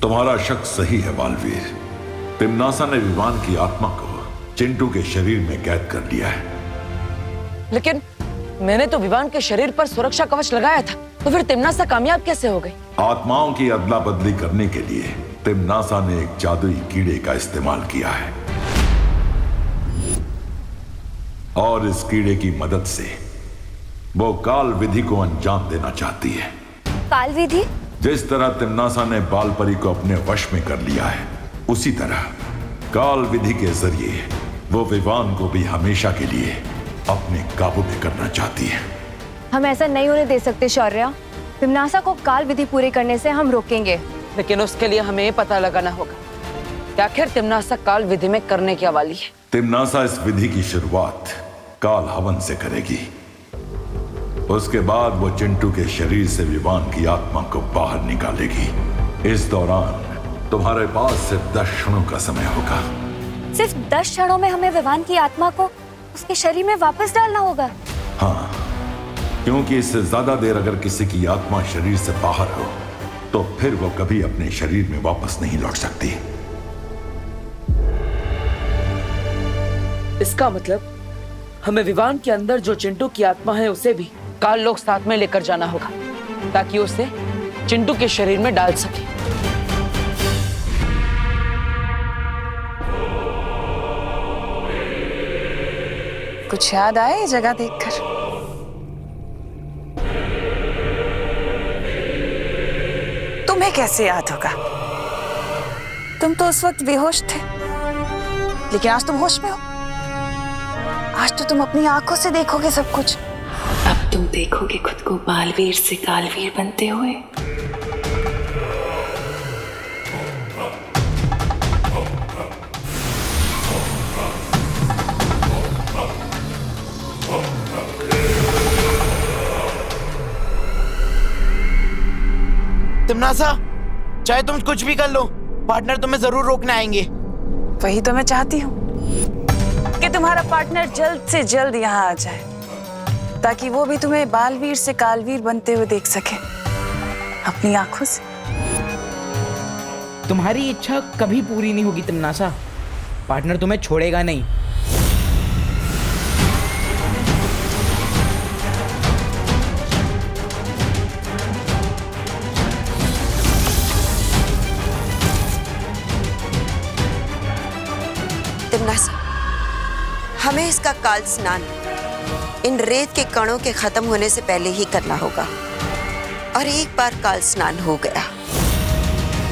तुम्हारा शक सही है बालवीर। तिम्नासा ने विवान की आत्मा को चिंटू के शरीर में कैद कर लिया है। लेकिन मैंने तो विवान के शरीर पर सुरक्षा कवच लगाया था, तो फिर तिम्नासा कामयाब कैसे हो गई? आत्माओं की अदला बदली करने के लिए तिम्नासा ने एक जादुई कीड़े का इस्तेमाल किया है और इस कीड़े की मदद से वो काल विधि को अंजाम देना चाहती है। काल विधि? जिस तरह तिम्नासा ने बालपरी को अपने वश में कर लिया है, उसी तरह काल विधि के जरिए वो विवान को भी हमेशा के लिए अपने काबू में करना चाहती है। हम ऐसा नहीं होने दे सकते शौर्या। तिम्नासा को काल विधि पूरी करने से हम रोकेंगे। लेकिन उसके लिए हमें पता लगाना होगा कि आखिर तिम्नासा काल विधि में करने क्या वाली है। तिम्नासा इस विधि की शुरुआत काल हवन से करेगी। उसके बाद वो चिंटू के शरीर से विवान की आत्मा को बाहर निकालेगी। इस दौरान तुम्हारे पास सिर्फ 10 क्षणों का समय होगा। सिर्फ 10 क्षणों में हमें विवान की आत्मा को उसके शरीर में वापस डालना होगा? हाँ, क्योंकि इससे ज्यादा देर अगर किसी की आत्मा शरीर से बाहर हो तो फिर वो कभी अपने शरीर में वापस नहीं लौट सकती। इसका मतलब हमें विवान के अंदर जो चिंटू की आत्मा है उसे भी काल लोक साथ में लेकर जाना होगा ताकि उसे चिंटू के शरीर में डाल सके। कुछ याद आया ये जगह देखकर? तुम्हें कैसे याद होगा? तुम तो उस वक्त बेहोश थे, लेकिन आज तुम होश में हो। आज तो तुम अपनी आंखों से देखोगे सब कुछ। अब तुम देखोगे खुद को बालवीर से कालवीर बनते हुए। तिम्नासा, चाहे तुम कुछ भी कर लो, पार्टनर तुम्हें जरूर रोकने आएंगे। वही तो मैं चाहती हूँ कि तुम्हारा पार्टनर जल्द से जल्द यहाँ आ जाए, ताकि वो भी तुम्हें बालवीर से कालवीर बनते हुए देख सके अपनी आंखों से। तुम्हारी इच्छा कभी पूरी नहीं होगी तिम्नासा। पार्टनर तुम्हें छोड़ेगा नहीं। तिम्नासा, हमें इसका काल स्नान इन रेत के कणों के खत्म होने से पहले ही करना होगा। और एक बार काल स्नान हो गया,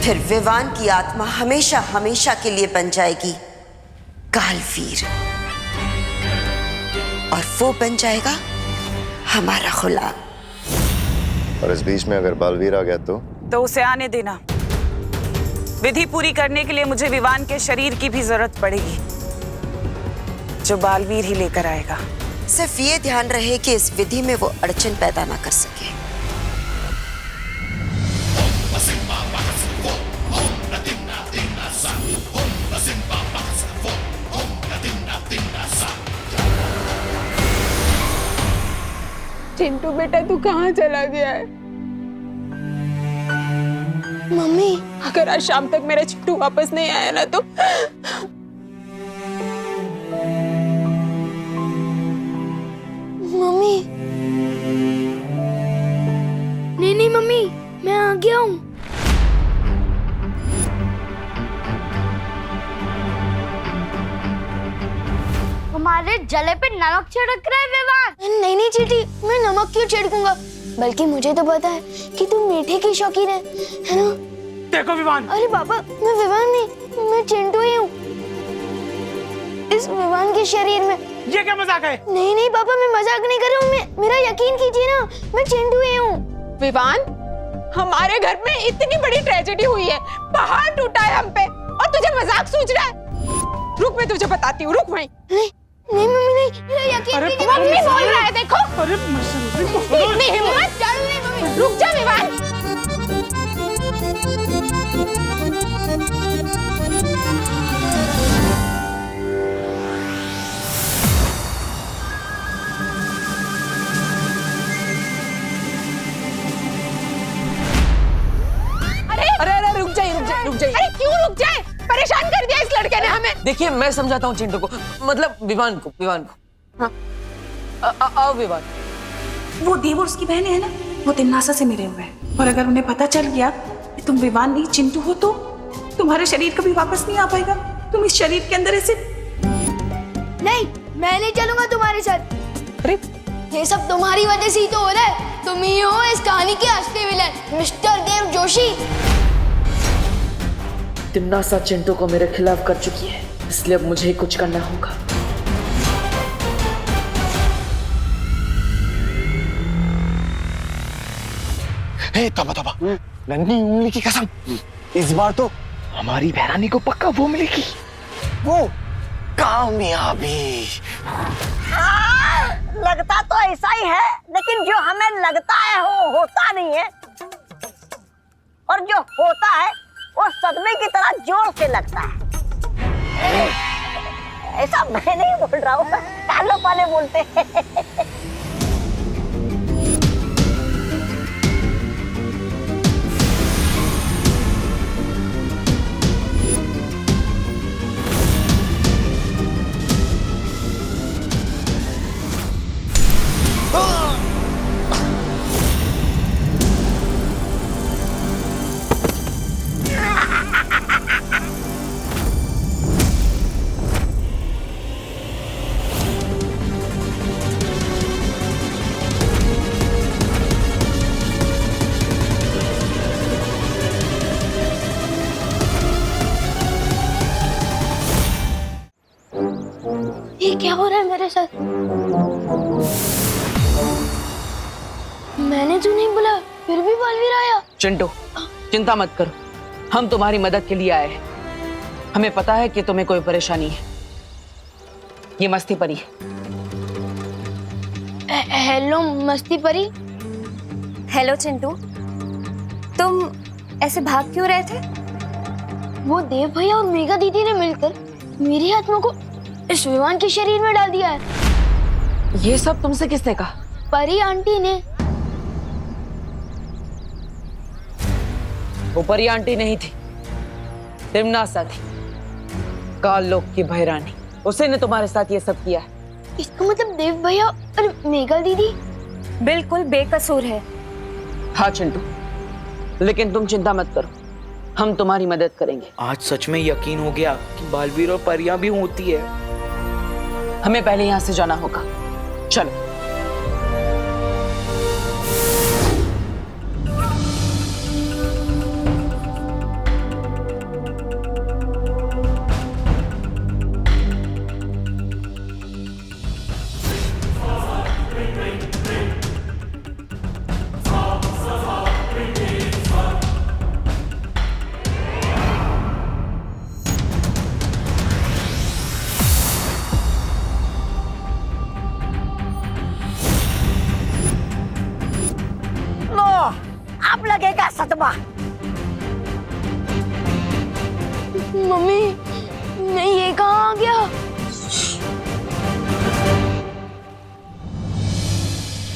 फिर विवान की आत्मा हमेशा हमेशा के लिए बन जाएगी कालवीर, और वो बन जाएगा हमारा गुलाम। और इस बीच में अगर बालवीर आ गया तो उसे आने देना। विधि पूरी करने के लिए मुझे विवान के शरीर की भी जरूरत पड़ेगी, जो बालवीर ही लेकर आएगा। सिर्फ ये ध्यान रहे कि इस विधि में वो अड़चन पैदा ना कर सके। चिंटू बेटा, तू कहाँ चला गया है? मम्मी, अगर आज शाम तक मेरा चिंटू वापस नहीं आया ना तो मम्मी। नहीं मम्मी, मैं आ गया हूँ। हमारे जले पे नमक छिड़क रहा है विवान। नहीं चीटी, मैं नमक क्यों छिड़कूंगा? बल्कि मुझे तो पता है कि तुम मीठे की शौकीन है ना? देखो विवान। अरे पापा, मैं विवान नहीं, मैं चिंटू ही हूँ। इस विवान के शरीर में। ये क्या मजाक है? नहीं पापा, मैं मजाक नहीं कर रहा हूँ। मेरा यकीन कीजिए ना, मैं चिंटू ही हूँ। विवान, हमारे घर में इतनी बड़ी ट्रेजेडी हुई है, पहाड़ टूटा है हम पे, और तुझे मजाक सूझ रहा है? रुक, मैं तुझे बताती हूँ, रुक वहीं। नहीं मम्मी, नहीं, मेरा यकीन कीजिए। मम्मी बोल रहा है, देखो। अरे इतनी हिम्मत? रुक जा विवान। कहने हमें। देखिए मैं समझाता हूँ चिंटू को, मतलब विवान को। हाँ आओ विवान। वो देव और उसकी बहन है ना, वो तिमनासा से मिले हुए हैं, और अगर उन्हें पता चल गया कि तुम विवान नहीं चिंटू हो तो तुम्हारा शरीर कभी वापस नहीं आ पाएगा। तुम इस शरीर के अंदर ऐसे नहीं, मैं नहीं चलूंगा तुम्हारे साथ। अरे ये सब तुम्हारी वजह से ही तो हो रहा है। तुम ही हो इस कहानी के असली विलन, मिस्टर देव जोशी। तिमनासा चिंटू को मेरे खिलाफ कर चुकी है, इसलिए अब मुझे ही कुछ करना होगा। हे तोबा नन्ही उंगली की कसम, इस बार तो हमारी बहरानी को पक्का वो मिलेगी, वो कामयाबी। लगता तो ऐसा ही है, लेकिन जो हमें लगता है वो होता नहीं है, और जो होता है वो सदमे की तरह जोर से लगता है। ऐसा मैं नहीं बोल रहा हूँ, कालो पाले बोलते हैं। ये क्या हो रहा है मेरे साथ? मैंने तो नहीं बोला, फिर भी बलवीर आया। चिंटू चिंता मत करो, हम तुम्हारी मदद के लिए आए हैं। हमें पता है कि तुम्हें कोई परेशानी है। ये मस्ती परी है। हेलो मस्ती परी। हेलो चिंटू, तुम ऐसे भाग क्यों रहे थे? वो देव भैया और मेघा दीदी ने मिलकर मेरी आत्मा को इस विमान के शरीर में डाल दिया है। ये सब तुमसे किसने कहा? परी आंटी ने। वो परी आंटी नहीं थी, तिमनासा थी, काल लोक की भैरानी। उसी ने तुम्हारे साथ ये सब किया है। इसका मतलब देव भैया और मेघा दीदी बिल्कुल बेकसूर है। हाँ चिंटू, लेकिन तुम चिंता मत करो, हम तुम्हारी मदद करेंगे। आज सच में यकीन हो गया कि बालवीर और परियां भी होती है। हमें पहले यहाँ से जाना होगा, चलो। अब लगेगा सदमा। मम्मी, मैं ये कहाँ आ गया?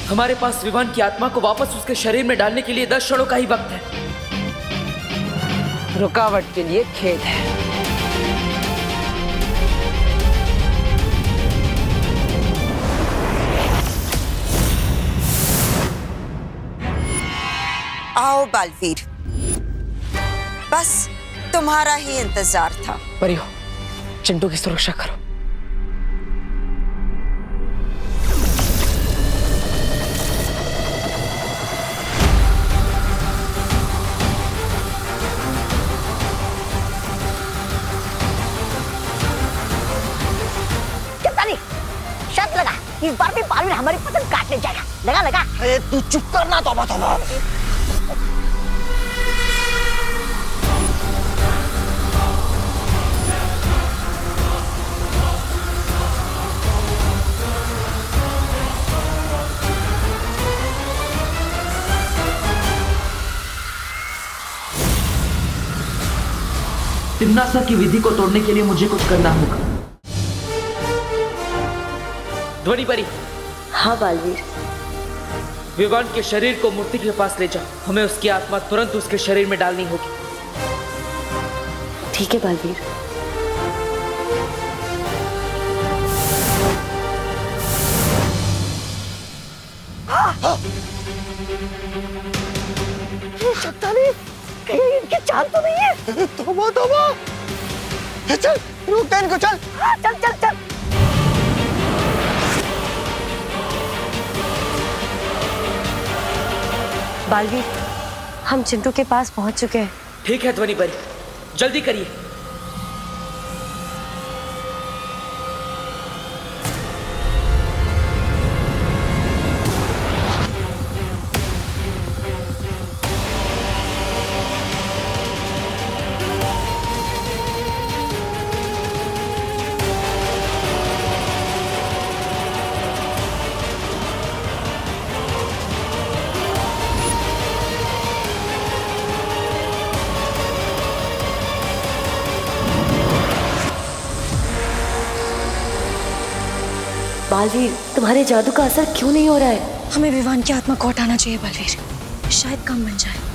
हमारे पास विवान की आत्मा को वापस उसके शरीर में डालने के लिए 10 क्षणों का ही वक्त है। रुकावट के लिए खेद है। आओ बालवीर, बस तुम्हारा ही इंतजार था। परियो, चिंटू की सुरक्षा करो। कितना नहीं, शर्त लगा, इस बार भी बालवीर हमारी पसंद काटने जाएगा। लगा लगा। अरे तू चुप करना तोबा तोबा। तिमनासा की विधि को तोड़ने के लिए मुझे कुछ करना होगा। ध्वनि परी। हाँ बालवीर। विवान के शरीर को मूर्ति के पास ले जाओ, हमें उसकी आत्मा तुरंत उसके शरीर में डालनी होगी। ठीक है बालवीर। चट्टानी कहीं इनकी चाल तो नहीं है? तोबा तोबा। चल रोकते इनको, चल। हाँ, चल चल चल। बालवीर, हम चिंटू के पास पहुंच चुके हैं। ठीक है ध्वनि परी, जल्दी करिए। बालवीर, तुम्हारे जादू का असर क्यों नहीं हो रहा है? हमें विवान की आत्मा को हटाना चाहिए बालवीर, शायद काम बन जाए।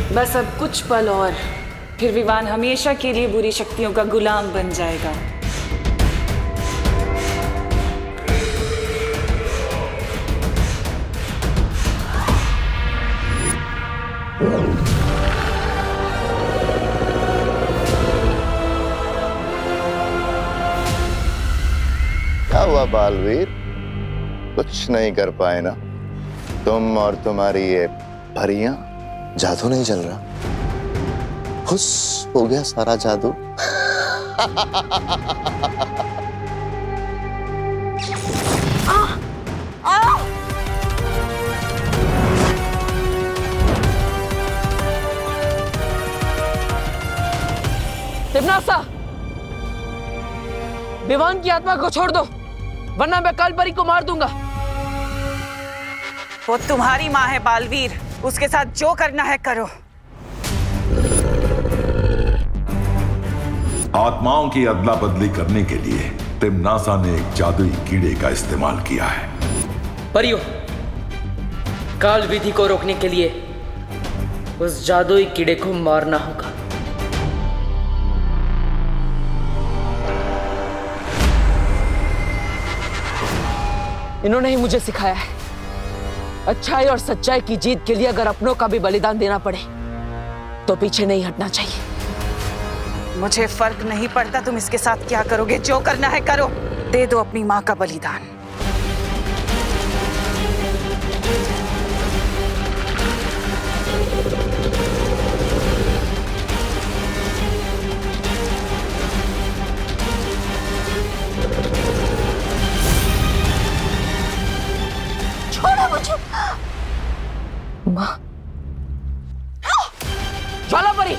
बस अब कुछ पल और, फिर विवान हमेशा के लिए बुरी शक्तियों का गुलाम बन जाएगा। क्या हुआ बालवीर, कुछ नहीं कर पाए ना तुम और तुम्हारी ये परियां? जादू नहीं चल रहा? खुश हो गया सारा जादू? तिम्नासा, विवान की आत्मा को छोड़ दो, वरना मैं काल परी को मार दूंगा। वो तुम्हारी माँ है बालवीर, उसके साथ जो करना है करो। आत्माओं की अदला बदली करने के लिए तिम्नासा ने एक जादुई कीड़े का इस्तेमाल किया है। परियों, काल विधि को रोकने के लिए उस जादुई कीड़े को मारना होगा। इन्होंने ही मुझे सिखाया है, अच्छाई और सच्चाई की जीत के लिए अगर अपनों का भी बलिदान देना पड़े तो पीछे नहीं हटना चाहिए। मुझे फर्क नहीं पड़ता तुम इसके साथ क्या करोगे, जो करना है करो। दे दो अपनी माँ का बलिदान। छोड़ो मुझे। माँ, ज्वाला परी,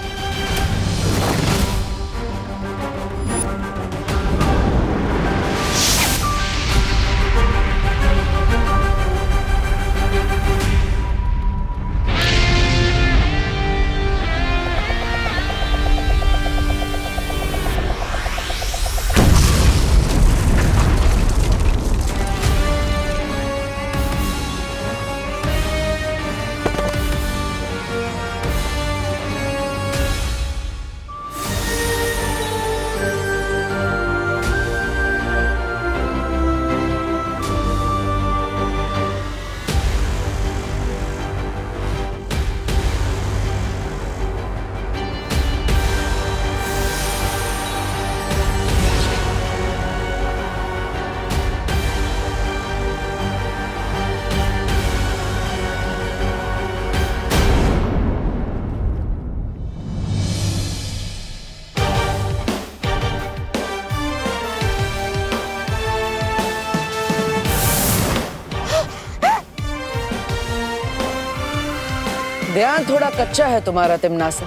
ध्यान थोड़ा कच्चा है तुम्हारा तिम्नासा,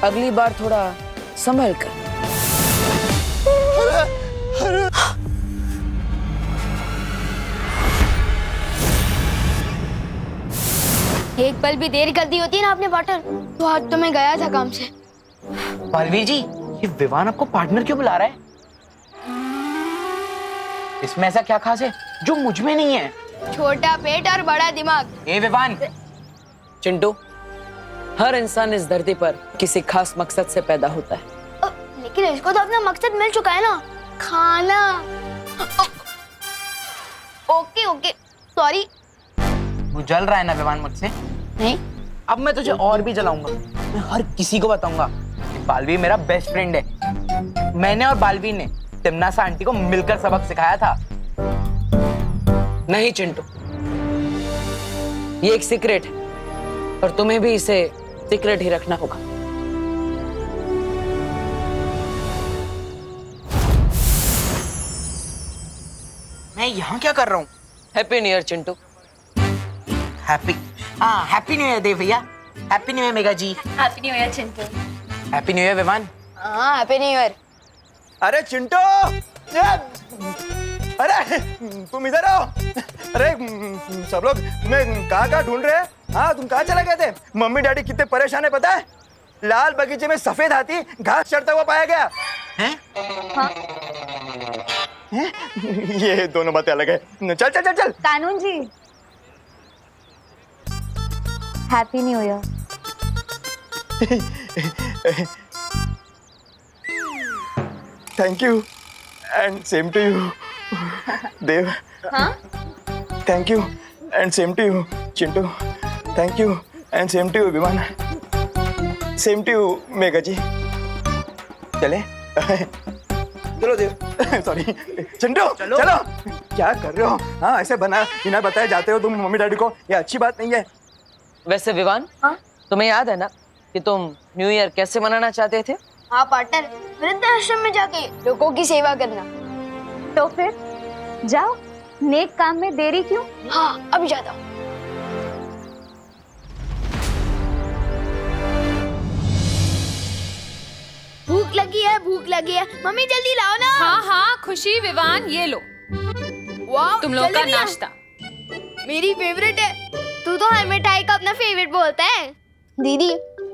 अगली बार थोड़ा संभल कर। एक पल भी देर कर दी होती ना आपने पार्टनर, तो आज तो मैं गया था काम से। बालवीर जी, ये विवान आपको पार्टनर क्यों बुला रहा है? इसमें ऐसा क्या खास है जो मुझ में नहीं है? छोटा पेट और बड़ा दिमाग। ए विवान। चिंटू, हर इंसान इस धरती पर किसी खास मकसद से पैदा होता है। लेकिन इसको तो अपना मकसद मिल चुका है ना, खाना। Okay okay, sorry. तू जल रहा है ना विवान मुझसे? नहीं। अब मैं तुझे और भी जलाऊंगा। मैं हर किसी को बताऊंगा कि बालवीर मेरा बेस्ट फ्रेंड है। मैंने और बालवीर ने तिमनासा आंटी को मिलकर सबक सिखाया था। नहीं चिंटू, ये एक सीक्रेट है और तुम्हें भी इसे सीक्रेट ही रखना होगा। मैं यहाँ क्या कर रहा हूँ? Happy new year Chintu. Happy new year Dev भैया। Happy new year Megha ji. Happy new year Chintu. Happy new year Vivaan. हाँ, हैप्पी न्यू ईयर। अरे चिंटू, अरे तुम इधर आओ। अरे सब लोग तुम्हें कहाँ ढूंढ रहे हैं? हाँ, तुम कहाँ चले गए थे? मम्मी डैडी कितने परेशान है पता है? लाल बगीचे में सफेद हाथी घास चढ़ता हुआ पाया गया है। हाँ। ये दोनों बातें अलग है। चल चल चल चल। कानून जी, happy new year. Thank you and same to you Dev. हाँ? Thank you and same to you Chintu. Thank you and same to you Vimaan. Same to you Megha ji. चले चलो देव। सॉरी चिंटू, चलो। क्या कर रहे हो? हाँ, ऐसे बिना बताए जाते हो तुम मम्मी डैडी को, ये अच्छी बात नहीं है। वैसे विवान, तुम्हें याद है ना कि तुम न्यू ईयर कैसे मनाना चाहते थे? हाँ पार्टनर, वृद्धाश्रम में जाके लोगों की सेवा करना। तो फिर जाओ, नेक काम में देरी क्यों? हाँ, अभी जाता हूँ। भूख लगी है, भूख लगी है। मम्मी जल्दी लाओ ना। हाँ हाँ खुशी, विवान, ये लो वाह, तुम लोग का जलेबियाँ। नाश्ता। मेरी फेवरेट है। तू तो हर मिठाई का अपना फेवरेट बोलता है। दीदी,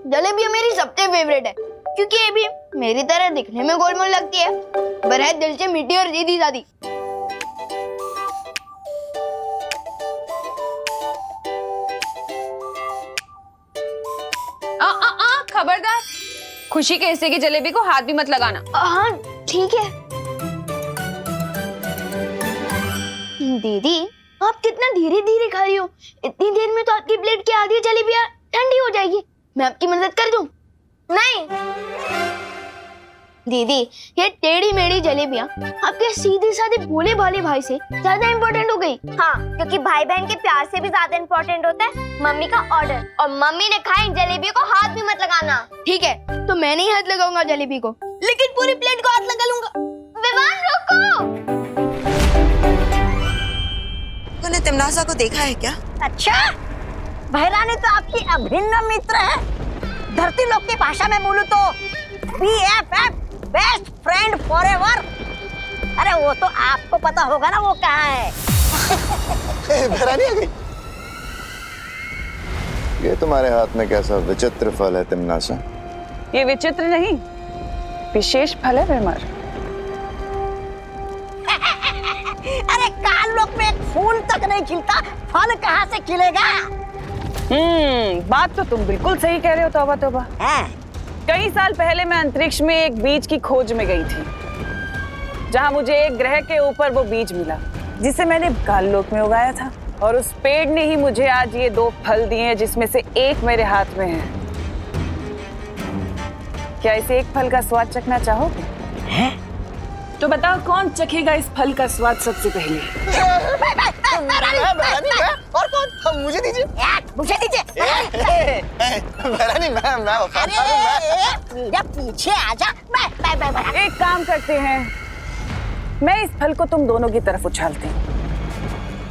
जलेबियाँ मेरी सबसे फेवरेट है क्योंकि ये भी मेरी तरह दिखने में गोलमोल लगती है, पर है दिल से मीठी और सीधी सादी। खबरदार, खुशी के हिस्से की जलेबी को हाथ भी मत लगाना। हाँ ठीक है। दीदी, आप कितना धीरे धीरे खा रही हो। इतनी देर में तो आपकी प्लेट की आधी जलेबियाँ ठंडी हो जाएगी। मैं आपकी मदद कर दूं? नहीं दीदी, ये टेढ़ी मेढ़ी जलेबियाँ आपके सीधे साधे भोले भाले भाई से ज्यादा इम्पोर्टेंट हो गई। हाँ, क्योंकि भाई बहन के प्यार से भी ज्यादा इम्पोर्टेंट होता है मम्मी का ऑर्डर। और मम्मी ने कहा इन जलेबियों को हाथ भी मत लगाना। ठीक है, तो मैं नहीं हाथ लगाऊंगा जलेबी को, लेकिन पूरी प्लेट को हाथ लगा लूंगा। विवान रुको। तूने तिमनासा को देखा है क्या? अच्छा, बहरानी तो आपकी अभिन्न मित्र है। धरती लोक की भाषा में बोलूं तो BFF, बेस्ट फ्रेंड फॉरएवर। अरे वो तो आपको पता होगा ना वो कहाँ है। बहरानी आ गई। ये तुम्हारे हाथ में कैसा विचित्र फल है तिमनासा? ये विचित्र नहीं, विशेष फल है विमर। अरे काल लोक में एक फूल तक नहीं खिलता, फल कहाँ से खिलेगा? बात तो तुम बिल्कुल सही कह रहे हो। तौबा तौबा। कई साल पहले मैं अंतरिक्ष में एक बीज की खोज में गई थी, जहां मुझे एक ग्रह के ऊपर वो बीज मिला जिसे मैंने काल लोक में उगाया था। और उस पेड़ ने ही मुझे आज ये 2 फल दिए हैं, जिसमें से एक मेरे हाथ में है। क्या इस एक फल का स्वाद चखना चाहोगे? तो बताओ कौन चखेगा इस फल का स्वाद सबसे पहले? और कौन? मुझे दीजिए। मुझे दीजिए। बहरानी, मैं पीछे आजा। मैं एक काम करते हैं, मैं इस फल को तुम दोनों की तरफ उछालती हूँ।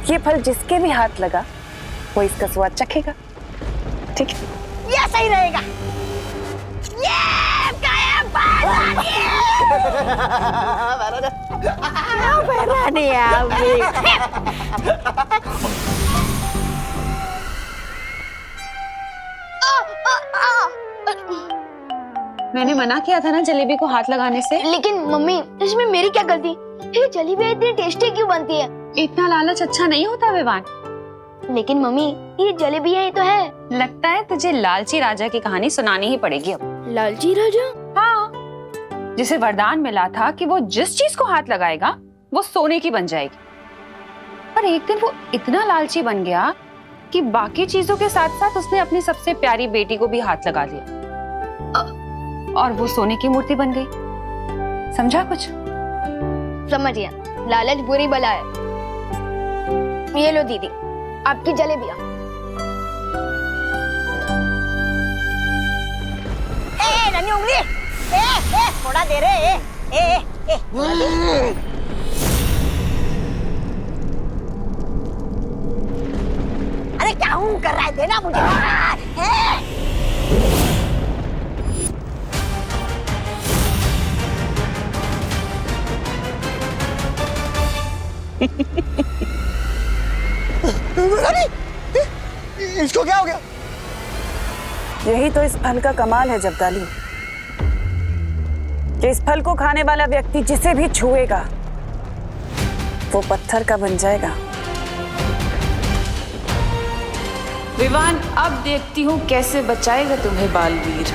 ये फल जिसके भी हाथ लगा वो इसका स्वाद चखेगा। ठीक है? ये सही रहेगा। बहरानी मैंने मना किया था ना जलेबी को हाथ लगाने से। लेकिन मम्मी इसमें मेरी क्या गलती? ये जलेबी इतनी टेस्टी क्यों बनती है? इतना लालच अच्छा नहीं होता विवान। लेकिन मम्मी ये जलेबी है, ये तो है। लगता है तुझे लालची राजा की कहानी सुनानी ही पड़ेगी अब। लालची राजा? हाँ, जिसे वरदान मिला था कि वो जिस चीज को हाथ लगाएगा वो सोने की बन जाएगी। पर एक दिन वो इतना लालची बन गया कि बाकी चीजों के साथ साथ उसने अपनी सबसे प्यारी बेटी को भी हाथ लगा दिया और वो सोने की मूर्ति बन गई। समझा कुछ? समझ गया, लालच बुरी बला है। ये लो दीदी आपकी जलेबियां। नन्ही उंगली, थोड़ा दे रे। थोड़ा दे। अरे क्या हूँ कर रहा है, देना मुझे। इसको क्या हो गया? यही तो इस फल का कमाल है जब्दाली, कि इस फल को खाने वाला व्यक्ति जिसे भी छुएगा वो पत्थर का बन जाएगा। विवान, अब देखती हूँ कैसे बचाएगा तुम्हें बालवीर।